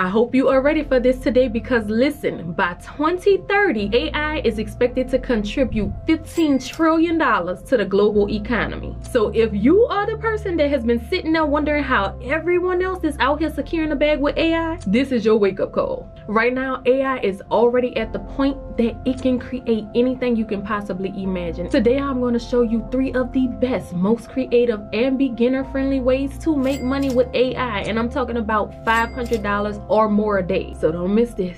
I hope you are ready for this today, because listen, by 2030, AI is expected to contribute $15 trillion to the global economy. So if you are the person that has been sitting there wondering how everyone else is out here securing the bag with AI, this is your wake-up call. Right now, AI is already at the point that it can create anything you can possibly imagine. Today, I'm going to show you 3 of the best, most creative, and beginner-friendly ways to make money with AI. And I'm talking about $500 or more a day. So don't miss this.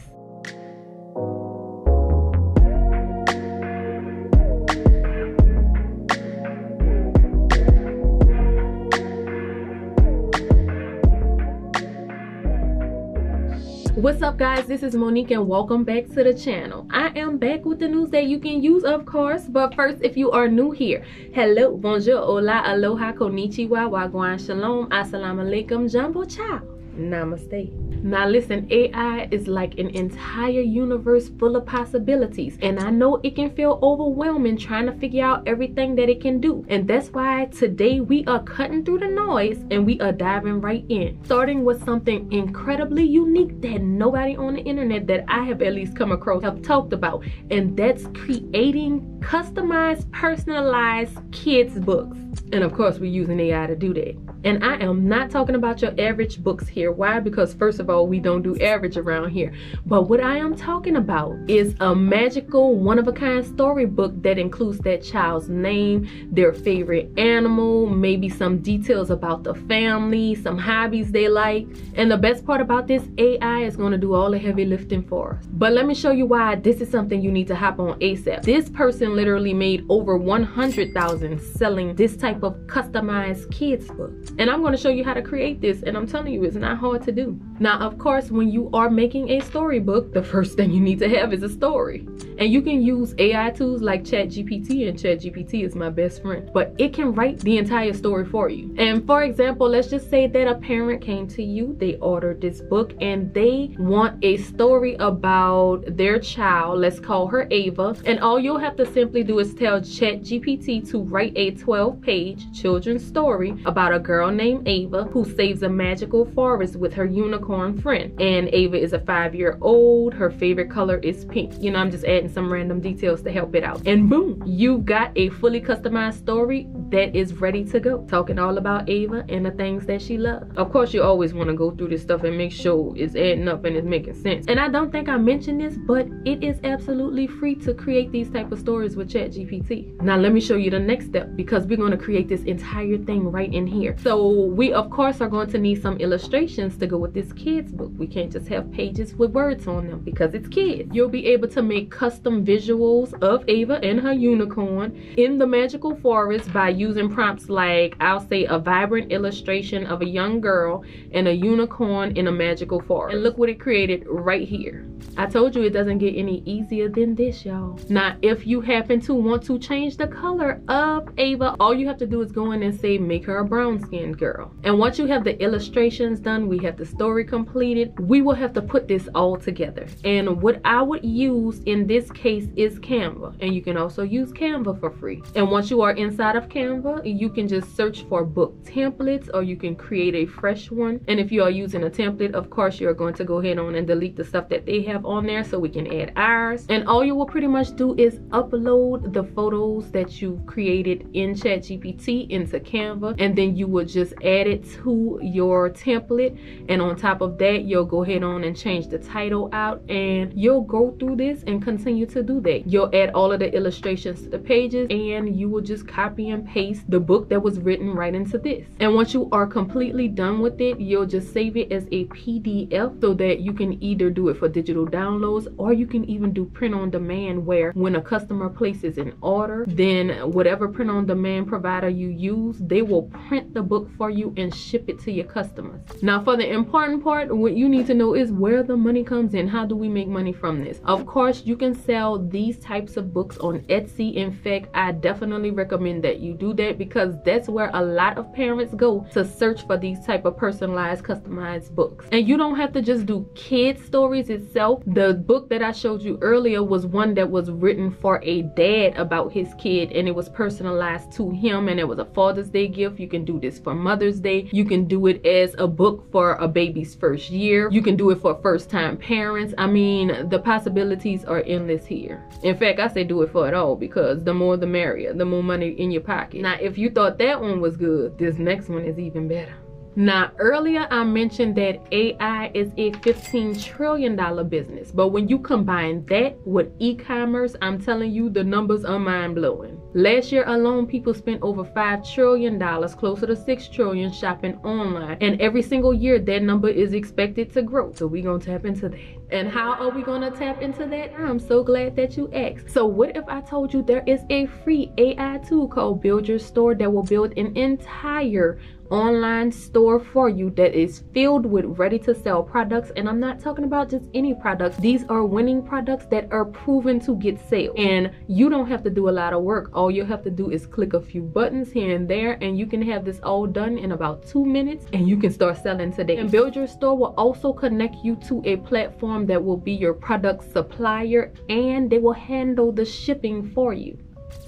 What's up, guys? This is Monique and welcome back to the channel. I am back with the news that you can use, of course, but first, if you are new here, hello, bonjour, hola, aloha, konnichiwa, wagwan, shalom, assalamu alaikum, jumbo ciao, namaste. Now listen, AI is like an entire universe full of possibilities, and I know it can feel overwhelming trying to figure out everything that it can do. And that's why today we are cutting through the noise and we are diving right in, starting with something incredibly unique that nobody on the internet that I have at least come across have talked about, and that's creating customized, personalized kids books. And of course, we're using AI to do that. And I am not talking about your average books here. Why? Because first of all, we don't do average around here. But what I am talking about is a magical, one-of-a-kind storybook that includes that child's name, their favorite animal, maybe some details about the family, some hobbies they like. And the best part about this, AI is going to do all the heavy lifting for us. But let me show you why this is something you need to hop on ASAP. This person literally made over $100,000 selling this type of customized kids book. And I'm going to show you how to create this, and I'm telling you, it's not hard to do. Now, of course, when you are making a storybook, the first thing you need to have is a story. And you can use AI tools like ChatGPT, and ChatGPT is my best friend, but it can write the entire story for you. And for example, let's just say that a parent came to you, they ordered this book, and they want a story about their child. Let's call her Ava. And all you'll have to simply do is tell ChatGPT to write a 12-page children's story about a girl named Ava who saves a magical forest with her unicorn friend. And Ava is a 5-year-old. Her favorite color is pink. You know, I'm just adding some random details to help it out. And boom, you've got a fully customized story that is ready to go, talking all about Ava and the things that she loves. Of course, you always want to go through this stuff and make sure it's adding up and it's making sense. And I don't think I mentioned this, but it is absolutely free to create these type of stories with ChatGPT. Now let me show you the next step, because we're going to create this entire thing right in here. So we of course are going to need some illustrations to go with this kids book. We can't just have pages with words on them because it's kids. You'll be able to make custom visuals of Ava and her unicorn in the magical forest by using prompts like, I'll say, a vibrant illustration of a young girl and a unicorn in a magical forest. And look what it created right here. I told you it doesn't get any easier than this, y'all. Now, if you happen to want to change the color of Ava, all you have to do is go in and say, make her a brown-skinned girl. And once you have the illustrations done, we have the story completed, we will have to put this all together. And what I would use in this case is Canva. And you can also use Canva for free. And once you are inside of Canva, you can just search for book templates, or you can create a fresh one. And if you are using a template, of course, you're going to go ahead on and delete the stuff that they have on there so we can add ours. And all you will pretty much do is upload the photos that you created in ChatGPT into Canva, and then you will just add it to your template. And on top of that, you'll go ahead on and change the title out, and you'll go through this and continue to do that. You'll add all of the illustrations to the pages, and you will just copy and paste the book that was written right into this. And once you are completely done with it, you'll just save it as a PDF so that you can either do it for digital downloads, or you can even do print on demand, where when a customer places an order, then whatever print on demand provider you use, they will print the book for you and ship it to your customers. Now, for the important part, what you need to know is where the money comes in. How do we make money from this? Of course, you can sell these types of books on Etsy. In fact, I definitely recommend that you do do that, because that's where a lot of parents go to search for these type of personalized, customized books. And you don't have to just do kid stories itself. The book that I showed you earlier was one that was written for a dad about his kid, and it was personalized to him, and it was a Father's Day gift. You can do this for Mother's Day. You can do it as a book for a baby's first year. You can do it for first-time parents. I mean, the possibilities are endless here. In fact, I say do it for it all, because the more the merrier, the more money in your pocket. Now, if you thought that one was good, this next one is even better. Now, earlier I mentioned that AI is a $15 trillion business, but when you combine that with e-commerce, I'm telling you, the numbers are mind-blowing. Last year alone, people spent over $5 trillion, closer to $6 trillion, shopping online, and every single year that number is expected to grow. So we're gonna tap into that. And how are we gonna tap into that? I'm so glad that you asked. So what if I told you there is a free AI tool called Build Your Store that will build an entire online store for you that is filled with ready to sell products? And I'm not talking about just any products. These are winning products that are proven to get sales, and you don't have to do a lot of work. All you have to do is click a few buttons here and there, and you can have this all done in about 2 minutes, and you can start selling today. And Build Your Store will also connect you to a platform that will be your product supplier, and they will handle the shipping for you.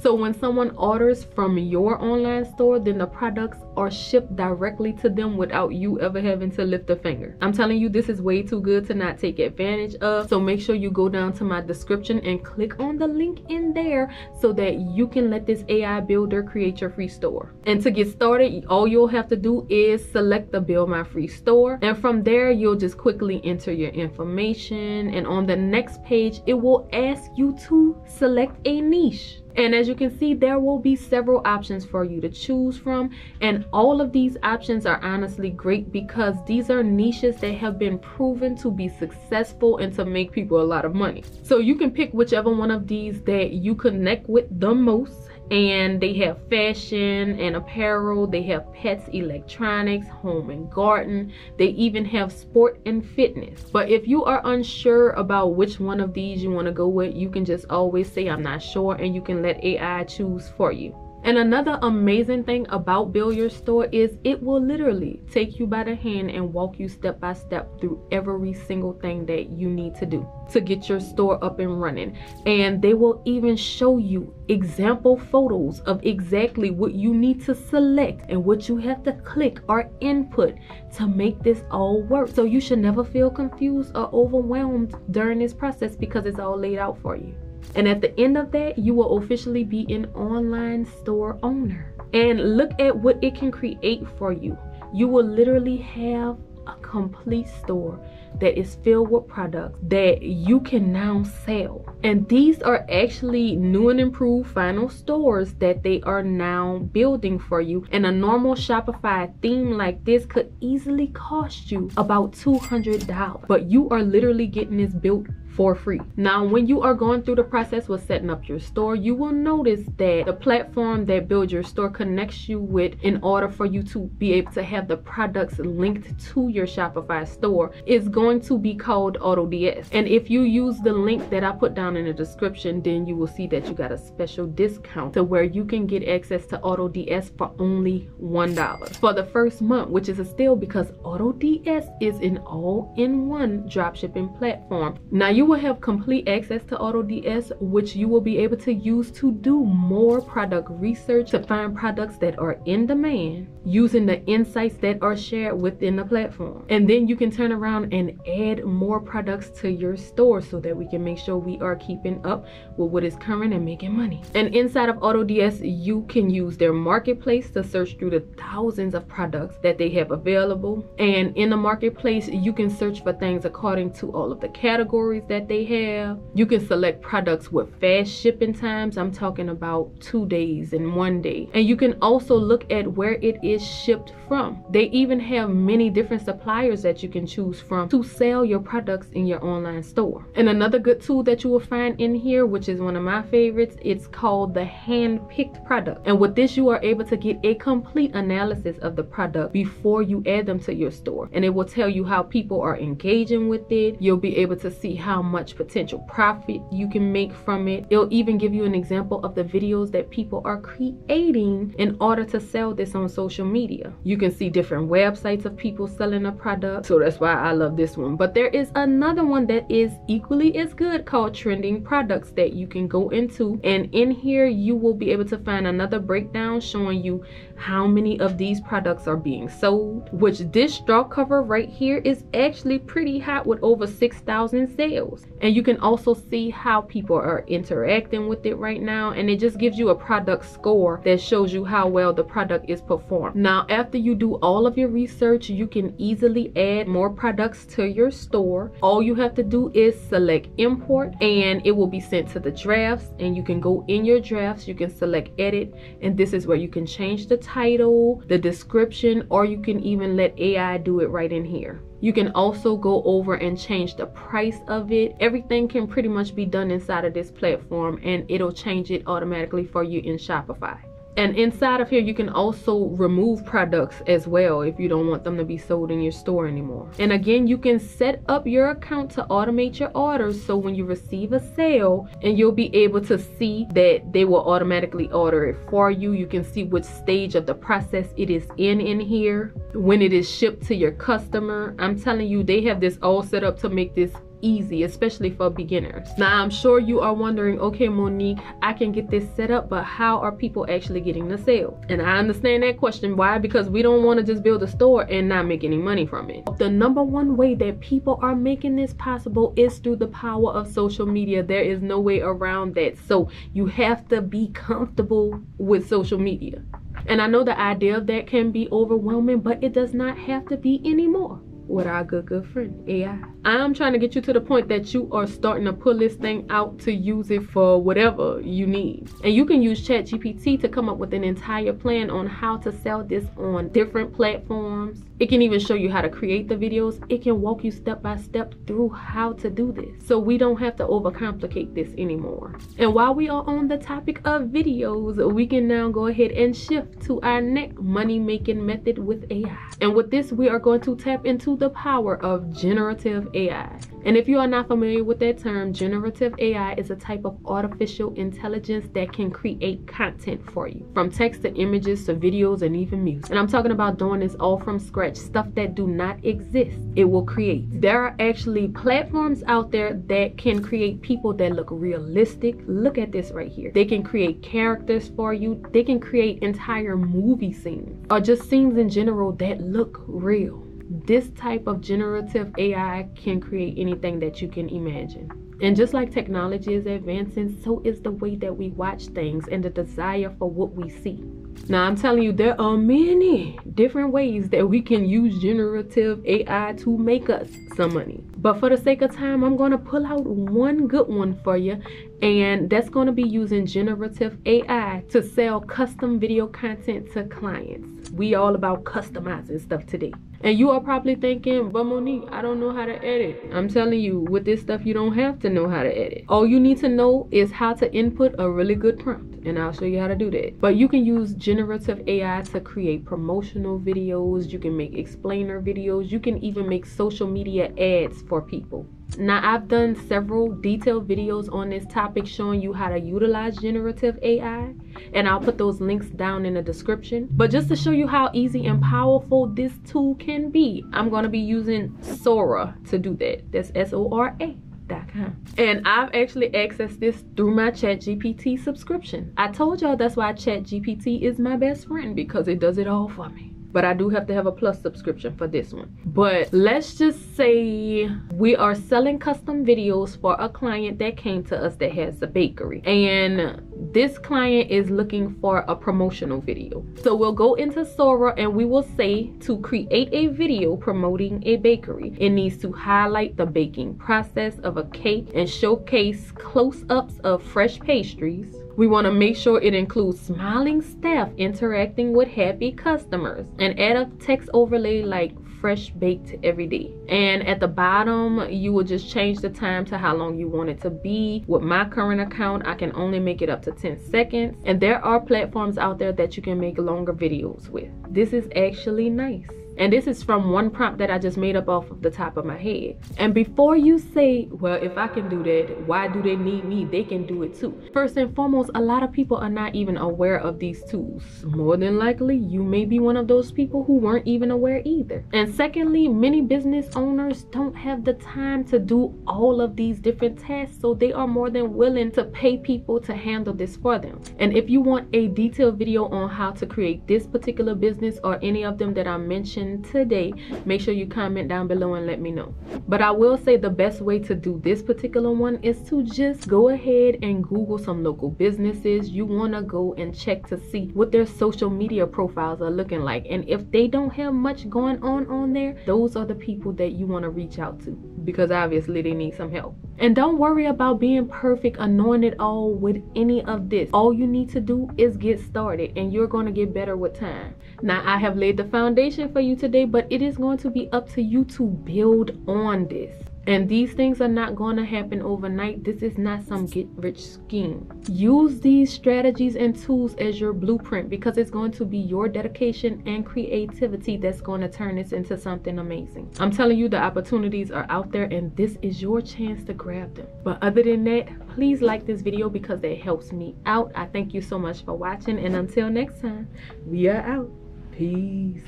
So when someone orders from your online store, then the products are shipped directly to them without you ever having to lift a finger. I'm telling you, this is way too good to not take advantage of. So make sure you go down to my description and click on the link in there so that you can let this AI builder create your free store. And to get started, all you'll have to do is select the Build My Free Store. And from there, you'll just quickly enter your information. And on the next page, it will ask you to select a niche. And as you can see, there will be several options for you to choose from, and all of these options are honestly great because these are niches that have been proven to be successful and to make people a lot of money. So you can pick whichever one of these that you connect with the most. And they have fashion and apparel, they have pets, electronics, home and garden, they even have sport and fitness. But if you are unsure about which one of these you want to go with, you can just always say I'm not sure, and you can let AI choose for you. And another amazing thing about Build Your Store is it will literally take you by the hand and walk you step by step through every single thing that you need to do to get your store up and running. And they will even show you example photos of exactly what you need to select and what you have to click or input to make this all work. So you should never feel confused or overwhelmed during this process because it's all laid out for you. And at the end of that, you will officially be an online store owner. And look at what it can create for you. You will literally have a complete store that is filled with products that you can now sell. And these are actually new and improved final stores that they are now building for you. And a normal Shopify theme like this could easily cost you about $200, but you are literally getting this built for free. Now, when you are going through the process with setting up your store, you will notice that the platform that Build Your Store connects you with in order for you to be able to have the products linked to your Shopify store is going to be called AutoDS. And if you use the link that I put down in the description, then you will see that you got a special discount to where you can get access to AutoDS for only $1 for the first month, which is a steal because AutoDS is an all-in-one dropshipping platform. Now, you will have complete access to AutoDS, which you will be able to use to do more product research to find products that are in demand using the insights that are shared within the platform. And then you can turn around and add more products to your store so that we can make sure we are keeping up with what is current and making money. And inside of AutoDS, you can use their marketplace to search through the thousands of products that they have available. And in the marketplace, you can search for things according to all of the categories that they have. You can select products with fast shipping times. I'm talking about 2 days and 1 day. And you can also look at where it is shipped from. They even have many different suppliers that you can choose from to sell your products in your online store. And another good tool that you will find in here, which is one of my favorites, it's called the hand-picked product. And with this, you are able to get a complete analysis of the product before you add them to your store. And it will tell you how people are engaging with it. You'll be able to see how how much potential profit you can make from it. It'll even give you an example of the videos that people are creating in order to sell this on social media. You can see different websites of people selling a product. So that's why I love this one. But there is another one that is equally as good called Trending Products that you can go into. And in here, you will be able to find another breakdown showing you how many of these products are being sold, which this straw cover right here is actually pretty hot with over 6,000 sales. And you can also see how people are interacting with it right now, and it just gives you a product score that shows you how well the product is performed. Now, after you do all of your research, you can easily add more products to your store. All you have to do is select import, and it will be sent to the drafts, and you can go in your drafts, you can select edit, and this is where you can change the title, the description, or you can even let AI do it right in here. You can also go over and change the price of it. Everything can pretty much be done inside of this platform, and it'll change it automatically for you in Shopify. And inside of here, you can also remove products as well if you don't want them to be sold in your store anymore. And again, you can set up your account to automate your orders, so when you receive a sale, and you'll be able to see that they will automatically order it for you. You can see which stage of the process it is in here, when it is shipped to your customer. I'm telling you, they have this all set up to make this easy, especially for beginners. Now, I'm sure you are wondering, okay, Monique, I can get this set up, but how are people actually getting the sale? And I understand that question. Why? Because we don't want to just build a store and not make any money from it. The number one way that people are making this possible is through the power of social media. There is no way around that. So you have to be comfortable with social media. And I know the idea of that can be overwhelming, but it does not have to be anymore with our good friend AI. I'm trying to get you to the point that you are starting to pull this thing out to use it for whatever you need. And you can use ChatGPT to come up with an entire plan on how to sell this on different platforms. It can even show you how to create the videos. It can walk you step by step through how to do this, so we don't have to overcomplicate this anymore. And while we are on the topic of videos, we can now go ahead and shift to our next money-making method with AI. And with this, we are going to tap into the power of generative AI. And if you are not familiar with that term, generative AI is a type of artificial intelligence that can create content for you, from text to images to videos and even music. And I'm talking about doing this all from scratch, stuff that do not exist. It will create. There are actually platforms out there that can create people that look realistic. Look at this right here. They can create characters for you. They can create entire movie scenes, or just scenes in general that look real. This type of generative AI can create anything that you can imagine. And just like technology is advancing, so is the way that we watch things and the desire for what we see. Now, I'm telling you, there are many different ways that we can use generative AI to make us some money. But for the sake of time, I'm going to pull out one good one for you. And that's going to be using generative AI to sell custom video content to clients. We all about customizing stuff today. And you are probably thinking, but Monique, I don't know how to edit. I'm telling you, with this stuff, you don't have to know how to edit. All you need to know is how to input a really good prompt, and I'll show you how to do that. But you can use generative AI to create promotional videos. You can make explainer videos. You can even make social media ads for people. Now, I've done several detailed videos on this topic showing you how to utilize generative AI, and I'll put those links down in the description. But just to show you how easy and powerful this tool can be, I'm going to be using Sora to do that. That's SORA.com. And I've actually accessed this through my ChatGPT subscription. I told y'all that's why ChatGPT is my best friend, because it does it all for me. But I do have to have a plus subscription for this one. But let's just say we are selling custom videos for a client that came to us that has a bakery. And this client is looking for a promotional video. So we'll go into Sora and we will say to create a video promoting a bakery. It needs to highlight the baking process of a cake and showcase close-ups of fresh pastries. We want to make sure it includes smiling staff interacting with happy customers, and add a text overlay like fresh baked every day. And at the bottom, you will just change the time to how long you want it to be. With my current account, I can only make it up to 10 seconds. And there are platforms out there that you can make longer videos with. This is actually nice. And this is from one prompt that I just made up off of the top of my head. And before you say, well, if I can do that, why do they need me? They can do it too. First and foremost, a lot of people are not even aware of these tools. More than likely, you may be one of those people who weren't even aware either. And secondly, many business owners don't have the time to do all of these different tasks, so they are more than willing to pay people to handle this for them. And if you want a detailed video on how to create this particular business or any of them that I mentioned today, make sure you comment down below and let me know. But I will say the best way to do this particular one is to just go ahead and Google some local businesses you want to go and check to see what their social media profiles are looking like. And if they don't have much going on there, those are the people that you want to reach out to, because obviously they need some help. And don't worry about being perfect or knowing it all with any of this. All you need to do is get started, and you're going to get better with time. Now, I have laid the foundation for you today, but it is going to be up to you to build on this. And these things are not going to happen overnight. This is not some get-rich scheme. Use these strategies and tools as your blueprint, because it's going to be your dedication and creativity that's going to turn this into something amazing. I'm telling you, the opportunities are out there, and this is your chance to grab them. But other than that, please like this video because it helps me out. I thank you so much for watching, and until next time, we are out. Peace.